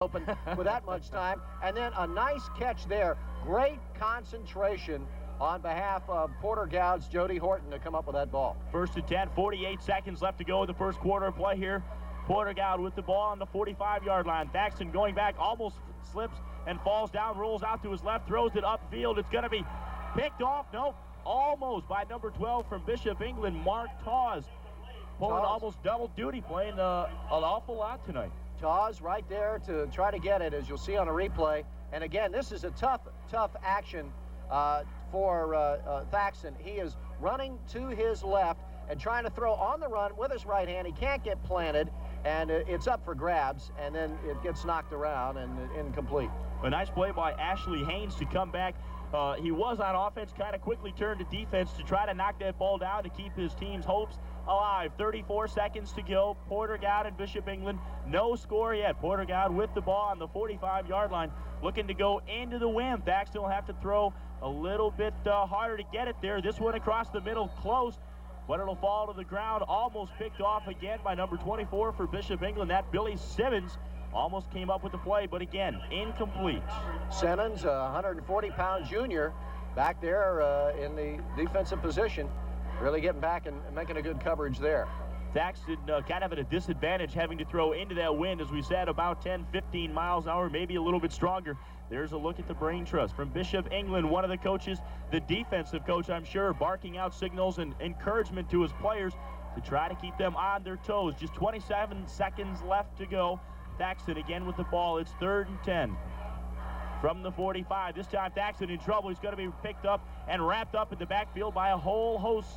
open with that much time. And then a nice catch there. Great concentration on behalf of Porter Gowd's Jody Horton to come up with that ball. First and 10, 48 seconds left to go in the first quarter of play here. Porter Gowd with the ball on the 45-yard line. Thaxton going back, almost slips and falls down, rolls out to his left, throws it upfield. It's going to be picked off. Nope, almost by number 12 from Bishop England, Mark Tawes. Pulling almost double duty, playing an awful lot tonight. Tawes right there to try to get it, as you'll see on a replay. And again, this is a tough action for Thaxton. He is running to his left and trying to throw on the run with his right hand. He can't get planted, and it's up for grabs, and then it gets knocked around and incomplete. A nice play by Ashley Haynes to come back. He was on offense, kind of quickly turned to defense to try to knock that ball down to keep his team's hopes alive. 34 seconds to go. Porter Gowd and Bishop England, no score yet. Porter Gowd with the ball on the 45-yard line, looking to go into the wind. Thaxton will have to throw a little bit harder to get it there. This one across the middle, close, but it'll fall to the ground. Almost picked off again by number 24 for Bishop England. That Billy Simmons almost came up with the play, but again, incomplete. Simmons, a 140-pound junior, back there in the defensive position, really getting back and making a good coverage there. Thaxton kind of at a disadvantage, having to throw into that wind, as we said, about 10, 15 miles an hour, maybe a little bit stronger. There's a look at the brain trust from Bishop England, one of the coaches, the defensive coach, I'm sure, barking out signals and encouragement to his players to try to keep them on their toes. Just 27 seconds left to go. Thaxton again with the ball. It's 3rd and 10 from the 45. This time Thaxton in trouble. He's going to be picked up and wrapped up in the backfield by a whole host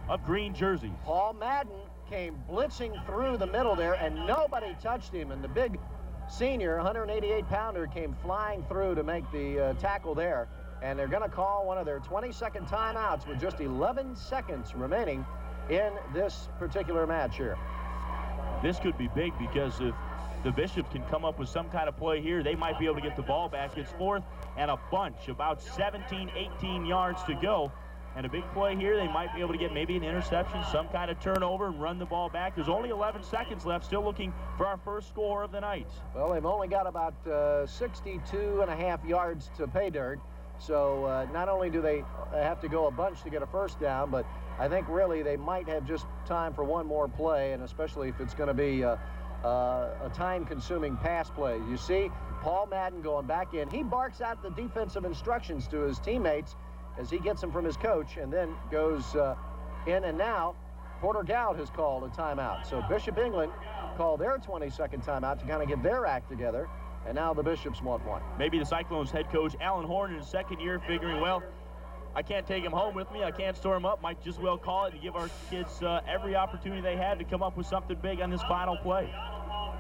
of green jerseys. Paul Madden came blitzing through the middle there, and nobody touched him. And the big senior, 188-pounder, came flying through to make the tackle there. And they're going to call one of their 20-second timeouts with just 11 seconds remaining in this particular match here. This could be big, because if the Bishops can come up with some kind of play here, they might be able to get the ball back. It's 4th and a bunch, about 17, 18 yards to go. And a big play here, they might be able to get maybe an interception, some kind of turnover, and run the ball back. There's only 11 seconds left, still looking for our first score of the night. Well, they've only got about 62 and a half yards to pay dirt. So not only do they have to go a bunch to get a first down, but I think really they might have just time for one more play, and especially if it's going to be a time-consuming pass play. You see Paul Madden going back in. He barks out the defensive instructions to his teammates as he gets them from his coach, and then goes in. And now Porter Gowd has called a timeout. So Bishop England called their 20-second timeout to kind of get their act together, and now the Bishops want one. Maybe the Cyclones head coach Alan Horn in his second year figuring, well, I can't take him home with me. I can't store him up. Might just well call it and give our kids every opportunity they had to come up with something big on this final play.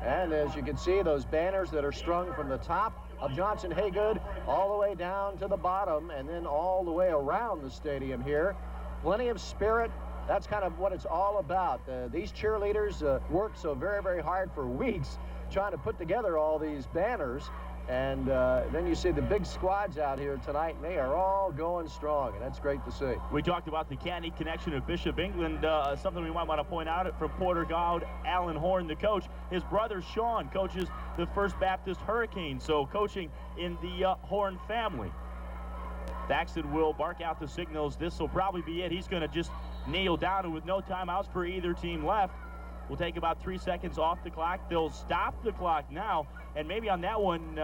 And as you can see, those banners that are strung from the top of Johnson Haygood all the way down to the bottom, and then all the way around the stadium here. Plenty of spirit. That's kind of what it's all about. These cheerleaders worked so very, very hard for weeks trying to put together all these banners. And then you see the big squads out here tonight, and they are all going strong, and that's great to see. We talked about the Candy connection of Bishop England. Something we might want to point out from Porter Gowd, Alan Horn, the coach. His brother Sean coaches the First Baptist Hurricanes, so coaching in the Horn family. Thaxton will bark out the signals. This will probably be it. He's going to just kneel down, and with no timeouts for either team left, we'll take about 3 seconds off the clock. They'll stop the clock now. And maybe on that one,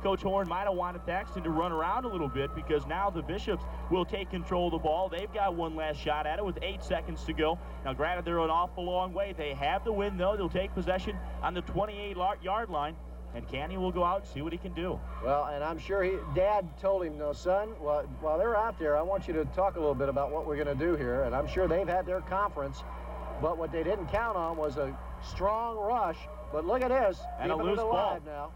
Coach Horn might have wanted Thaxton to run around a little bit, because now the Bishops will take control of the ball. They've got one last shot at it with 8 seconds to go. Now, granted, they're an awful long way. They have the win, though. They'll take possession on the 28-yard line, and Candy will go out and see what he can do. Well, and I'm sure Dad told him, no, son, while they're out there, I want you to talk a little bit about what we're going to do here. And I'm sure they've had their conference, but what they didn't count on was a strong rush. But look at this, and a loose ball now.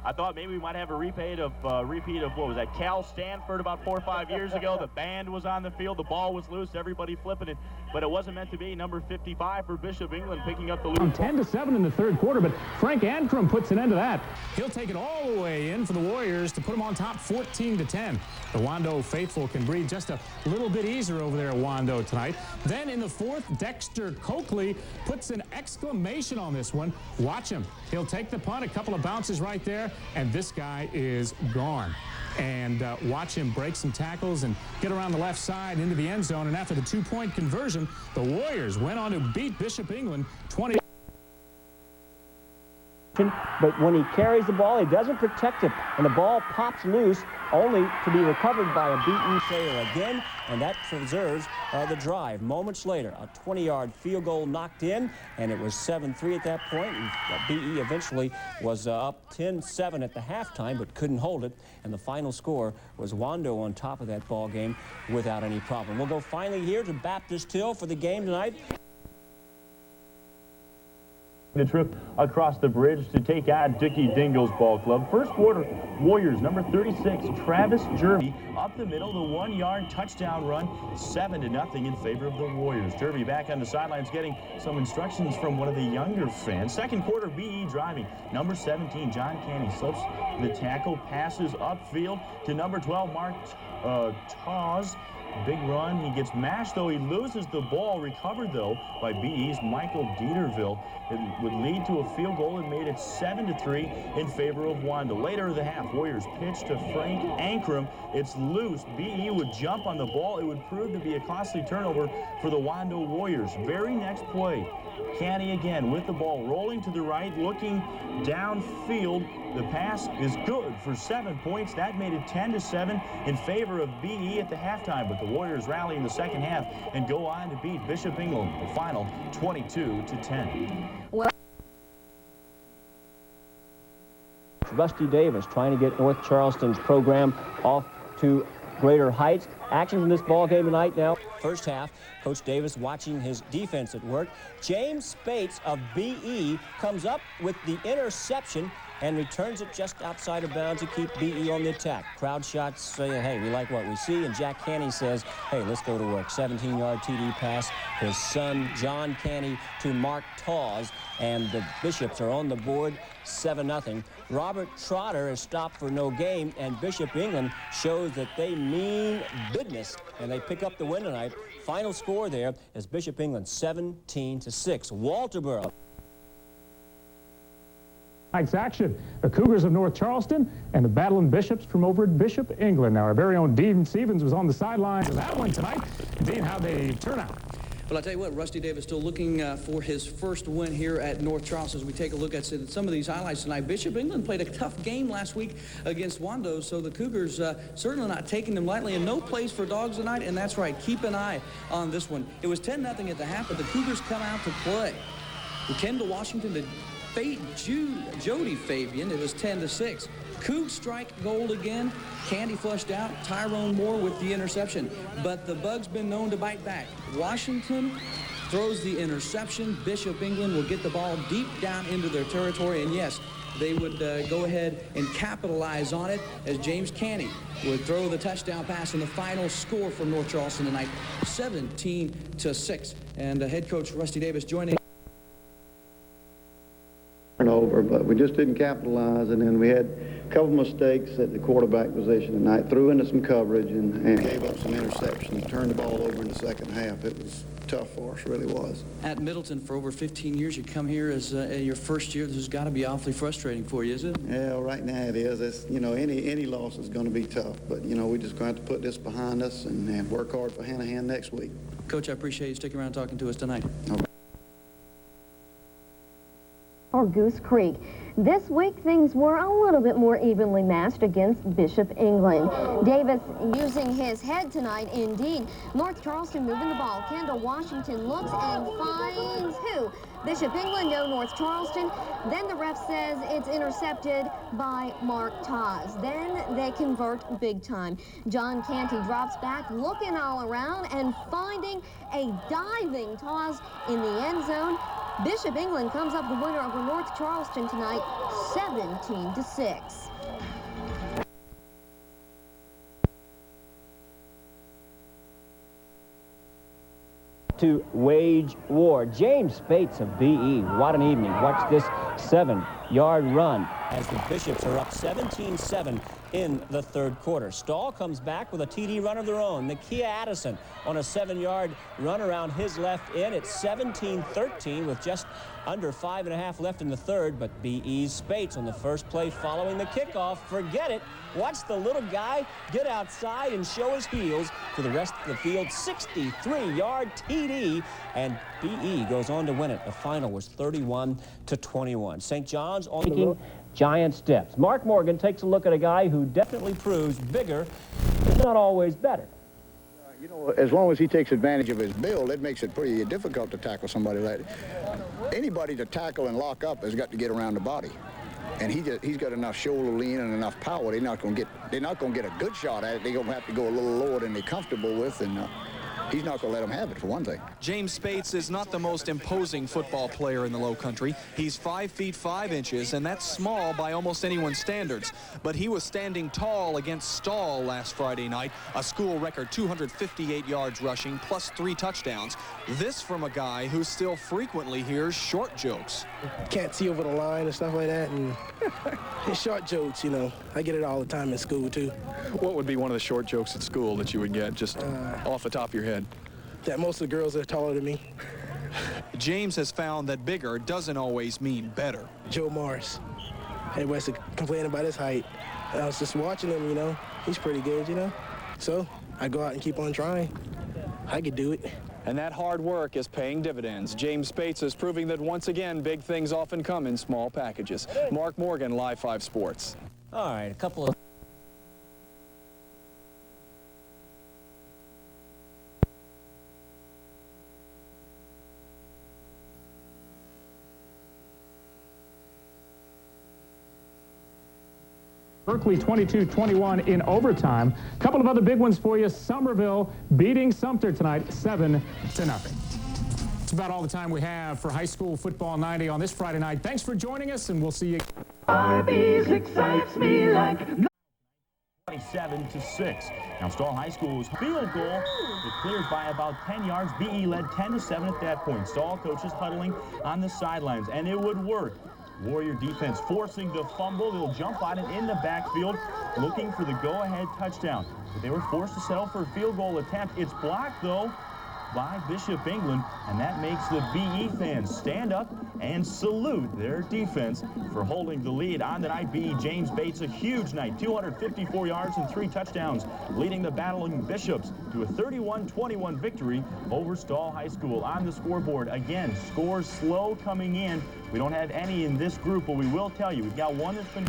I thought maybe we might have a repeat of what was that, Cal Stanford about 4 or 5 years ago. The band was on the field, the ball was loose, everybody flipping it, but it wasn't meant to be. Number 55 for Bishop England picking up the lead. 10-7 in the third quarter, but Frank Ancrum puts an end to that. He'll take it all the way in for the Warriors to put them on top 14-10. The Wando faithful can breathe just a little bit easier over there at Wando tonight. Then in the fourth, Dexter Coakley puts an exclamation on this one. Watch him. He'll take the punt, a couple of bounces right there, and this guy is gone. And watch him break some tackles and get around the left side into the end zone. And after the two-point conversion, the Warriors went on to beat Bishop England 20. But when he carries the ball, he doesn't protect it, and the ball pops loose, only to be recovered by a BE player again, and that preserves the drive. Moments later, a 20-yard field goal knocked in, and it was 7-3 at that point. And BE eventually was up 10-7 at the halftime, but couldn't hold it, and the final score was Wando on top of that ball game without any problem. We'll go finally here to Baptist Hill for the game tonight. The trip across the bridge to take on Dickie Dingell's ball club. First quarter, Warriors, number 36, Travis Jervy, up the middle, the 1-yard touchdown run, 7-0 in favor of the Warriors. Jervy back on the sidelines getting some instructions from one of the younger fans. Second quarter, BE driving. Number 17, John Canny slips the tackle, passes upfield to number 12, Mark Tawes. Big run. He gets mashed, though. He loses the ball. Recovered, though, by BE's Michael Dieterville. It would lead to a field goal and made it 7-3 in favor of Wando. Later in the half, Warriors pitch to Frank Ancrum. It's loose. BE would jump on the ball. It would prove to be a costly turnover for the Wando Warriors. Very next play, Canny again with the ball, rolling to the right, looking downfield. The pass is good for 7 points. That made it 10-7 in favor of BE at the halftime. But the Warriors rally in the second half and go on to beat Bishop England. The final 22-10. Well, Rusty Davis trying to get North Charleston's program off to greater heights. Action in this ball game tonight now. First half, Coach Davis watching his defense at work. James Spates of BE comes up with the interception and returns it just outside of bounds to keep BE on the attack. Crowd shots say, hey, we like what we see, and Jack Canny says, hey, let's go to work. 17-yard TD pass, his son John Canny to Mark Tawes, and the Bishops are on the board 7-0. Robert Trotter is stopped for no gain, and Bishop England shows that they mean business, and they pick up the win tonight. Final score there is Bishop England 17-6. Walterboro. Tonight's action, the Cougars of North Charleston and the Battling Bishops from over at Bishop England. Now, our very own Dean Stevens was on the sidelines of that one tonight. Dean, how'd they turn out? Well, I'll tell you what, Rusty Davis still looking for his first win here at North Charleston as we take a look at some of these highlights tonight. Bishop England played a tough game last week against Wando, so the Cougars certainly not taking them lightly, and no place for dogs tonight, and that's right, keep an eye on this one. It was 10-0 at the half, but the Cougars come out to play. Kendall Washington to Jody Fabian, it was 10-6. Coug strike gold again. Candy flushed out. Tyrone Moore with the interception. But the bug's been known to bite back. Washington throws the interception. Bishop England will get the ball deep down into their territory. And yes, they would go ahead and capitalize on it as James Canny would throw the touchdown pass, and the final score for North Charleston tonight, 17-6. And head coach Rusty Davis joining. Over, but we just didn't capitalize, and then we had a couple mistakes at the quarterback position tonight, threw into some coverage and gave up some interceptions, turned the ball over in the second half. It was tough for us, really was. At Middleton for over 15 years, you come here as your first year. This has got to be awfully frustrating for you, is it? Yeah, right now it is. It's, you know, any loss is going to be tough, but you know, we just going to have to put this behind us and work hard for Hanahan next week. Coach, I appreciate you sticking around talking to us tonight. Okay. Or Goose Creek. This week, things were a little bit more evenly matched against Bishop England. Davis using his head tonight, indeed. North Charleston moving the ball. Kendall Washington looks and finds who? Bishop England, no, North Charleston. Then the ref says it's intercepted by Mark Tawes. Then they convert big time. John Canty drops back, looking all around and finding a diving Tawes in the end zone. Bishop England comes up the winner over North Charleston tonight, 17-6. To wage war. James Spates of BE. What an evening. Watch this 7-yard run as the Bishops are up 17-7 in the third quarter. Stahl comes back with a TD run of their own. Nakia Addison on a 7-yard run around his left end. It's 17-13 with just under 5.5 left in the third, but BE's Spates on the first play following the kickoff. Forget it. Watch the little guy get outside and show his heels to the rest of the field. 63-yard TD, and BE goes on to win it. The final was 31-21. St. John's on the giant steps. Mark Morgan takes a look at a guy who definitely proves bigger is not always better. You know, as long as he takes advantage of his build, it makes it pretty difficult to tackle somebody like that. Anybody to tackle and lock up has got to get around the body. And he's got enough shoulder lean and enough power. They're not going to get a good shot at it. They're going to have to go a little lower than they're comfortable with, and he's not going to let them have it, for one thing. James Spates is not the most imposing football player in the Low Country. He's 5 feet 5 inches, and that's small by almost anyone's standards. But he was standing tall against Stahl last Friday night, a school record 258 yards rushing, plus 3 touchdowns. This from a guy who still frequently hears short jokes. Can't see over the line and stuff like that, and it's short jokes, you know. I get it all the time in school, too. What would be one of the short jokes at school that you would get just off the top of your head? That most of the girls are taller than me. James has found that bigger doesn't always mean better. Joe Morris. Everybody's complaining about his height. I was just watching him, you know. He's pretty good, you know. So I go out and keep on trying. I could do it. And that hard work is paying dividends. James Spates is proving that once again, big things often come in small packages. Mark Morgan, Live 5 Sports. All right, a couple of... Berkeley 22-21 in overtime. A couple of other big ones for you. Somerville beating Sumter tonight 7-0. That's about all the time we have for High School Football 90 on this Friday night. Thanks for joining us, and we'll see you. Arby's excites me like 27-6. Now Stahl High School's field goal, it clears by about 10 yards. BE led 10-7 at that point. Stahl coaches huddling on the sidelines, and it would work. Warrior defense forcing the fumble. They'll jump on it in the backfield, looking for the go-ahead touchdown. But they were forced to settle for a field goal attempt. It's blocked, though, by Bishop England, and that makes the BE fans stand up and salute their defense for holding the lead on the night. BE James Bates, a huge night, 254 yards and 3 touchdowns, leading the battling Bishops to a 31-21 victory over Stahl High School. On the scoreboard, again, scores slow coming in. We don't have any in this group, but we will tell you, we've got one that's been...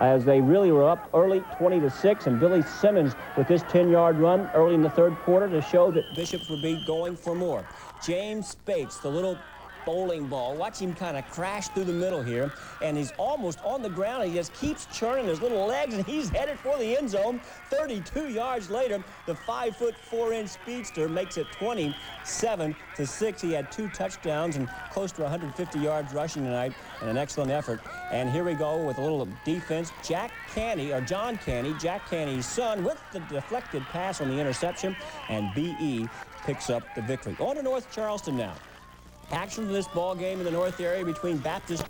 As they really were up early 20-6, and Billy Simmons with this 10-yard run early in the third quarter to show that Bishops would be going for more. James Spates, the little bowling ball, watch him kind of crash through the middle here, and he's almost on the ground. He just keeps churning his little legs, and he's headed for the end zone. 32 yards later, the 5'4" speedster makes it 27-6. He had 2 touchdowns and close to 150 yards rushing tonight, and an excellent effort. And here we go with a little defense. John Canny, Jack Canny's son, with the deflected pass on the interception, and BE picks up the victory. On to North Charleston now. Action for this ball game in the north area between Baptist.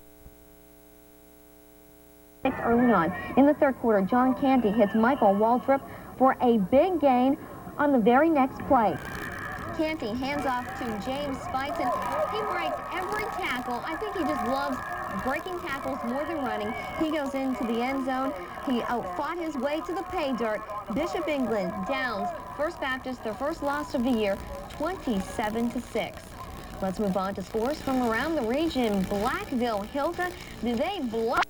Early on in the third quarter, John Canty hits Michael Waltrip for a big gain on the very next play. Canty hands off to James Spites, and he breaks every tackle. I think he just loves breaking tackles more than running. He goes into the end zone. He outfought his way to the pay dirt. Bishop England downs First Baptist, their first loss of the year, 27-6. Let's move on to scores from around the region. Blackville, Hilka, do they block?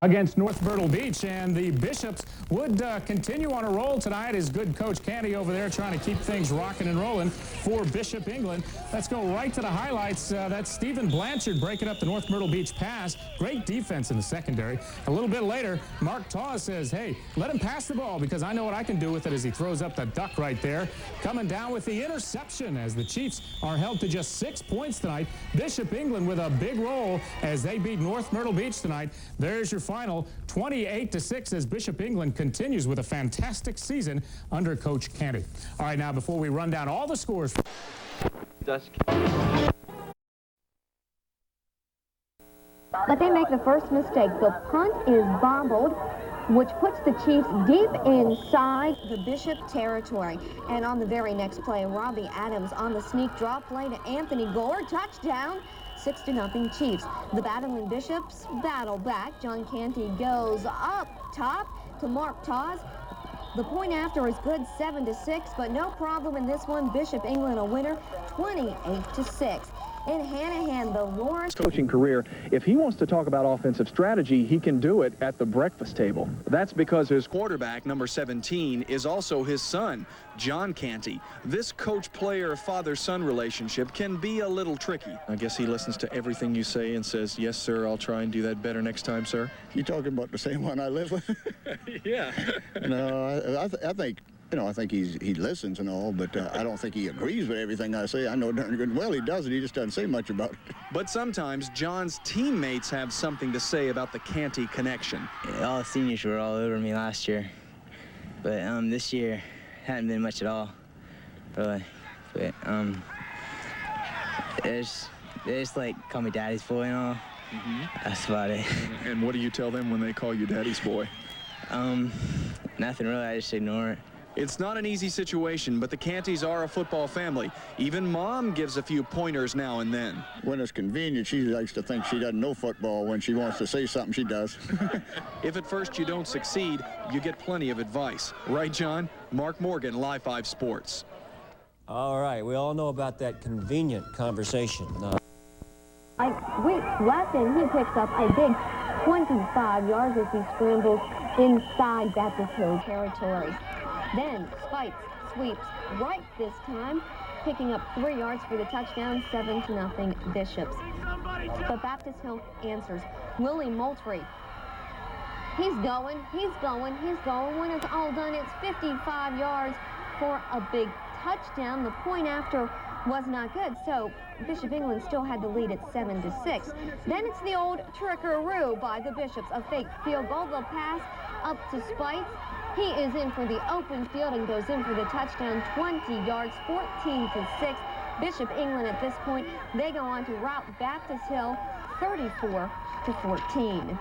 against North Myrtle Beach, and the Bishops would continue on a roll tonight as good Coach Canty over there trying to keep things rocking and rolling for Bishop England. Let's go right to the highlights. That's Stephen Blanchard breaking up the North Myrtle Beach pass. Great defense in the secondary. A little bit later, Mark Taw says, hey, let him pass the ball because I know what I can do with it, as he throws up the duck right there. Coming down with the interception as the Chiefs are held to just 6 points tonight. Bishop England with a big roll as they beat North Myrtle Beach tonight. There's your final, 28-6, as Bishop England continues with a fantastic season under Coach Canty. All right, now before we run down all the scores. But they make the first mistake. The punt is bobbled, which puts the Chiefs deep inside the Bishop territory. And on the very next play, Robbie Adams on the sneak draw play to Anthony Gore. Touchdown, 6-0 Chiefs. The battling Bishops battle back. John Canty goes up top to Mark Taws. The point after is good, 7-6, but no problem in this one. Bishop England a winner, 28-6. In Hanahan, the Lawrence coaching career, if he wants to talk about offensive strategy, he can do it at the breakfast table. That's because his quarterback, number 17, is also his son, John Canty. This coach-player, father-son relationship can be a little tricky. I guess he listens to everything you say and says, yes, sir, I'll try and do that better next time, sir. You talking about the same one I live with? Yeah. No, I think, you know, I think he listens and all, but I don't think he agrees with everything I say. I know darn good well he doesn't. He just doesn't say much about it. But sometimes John's teammates have something to say about the Canty connection. All the seniors were all over me last year, but this year hadn't been much at all, really. But they just like call me daddy's boy and all. That's about it. And what do you tell them when they call you daddy's boy? Nothing really. I just ignore it. It's not an easy situation, but the Cantys are a football family. Even Mom gives a few pointers now and then. When it's convenient, she likes to think she doesn't know football. When she wants to say something, she does. If at first you don't succeed, you get plenty of advice. Right, John? Mark Morgan, Live 5 Sports. All right, we all know about that convenient conversation. Weeks left, and he picks up a big 25 yards as he scrambles inside Baptist Hill territory. Then Spikes sweeps right this time, picking up 3 yards for the touchdown, 7-0 Bishops. But Baptist Hill answers. Willie Moultrie. He's going. When it's all done, it's 55 yards for a big touchdown. The point after was not good, so Bishop England still had the lead at 7-6. Then it's the old trickaroo by the Bishops. A fake field goal. The pass up to Spikes. He is in for the open field and goes in for the touchdown, 20 yards, 14-6. Bishop England at this point, they go on to rout Baptist Hill 34-14.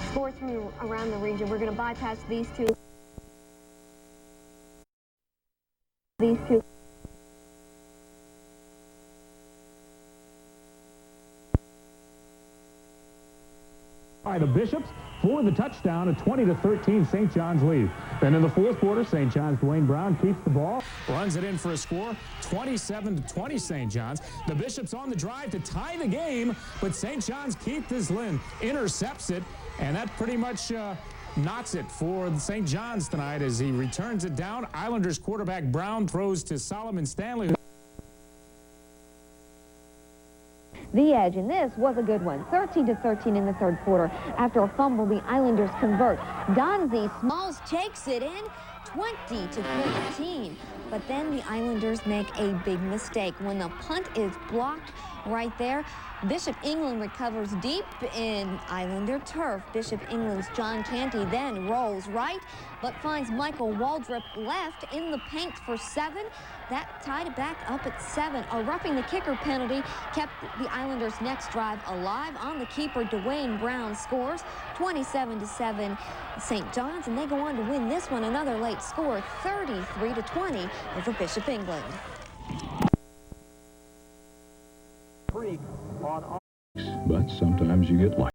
Scores from around the region. We're going to bypass these two. By the Bishops for the touchdown, a 20-13 St. John's lead. Then in the fourth quarter, St. John's Dwayne Brown keeps the ball, runs it in for a score, 27-20 St. John's. The Bishops on the drive to tie the game, but St. John's Keith Dislin intercepts it, and that pretty much knots it for St. John's tonight as he returns it down. Islanders quarterback Brown throws to Solomon Stanley. The edge, and this was a good one. 13-13 in the third quarter. After a fumble, the Islanders convert. Donzie Smalls takes it in, 20-15. But then the Islanders make a big mistake. When the punt is blocked right there, Bishop England recovers deep in Islander turf. Bishop England's John Canty then rolls right, but finds Michael Waldrop left in the paint for 7. That tied it back up at 7. A roughing the kicker penalty kept the Islanders' next drive alive. On the keeper, Dwayne Brown scores 27-7 St. John's, and they go on to win this one. Another late score, 33-20 over Bishop England. But sometimes you get lucky.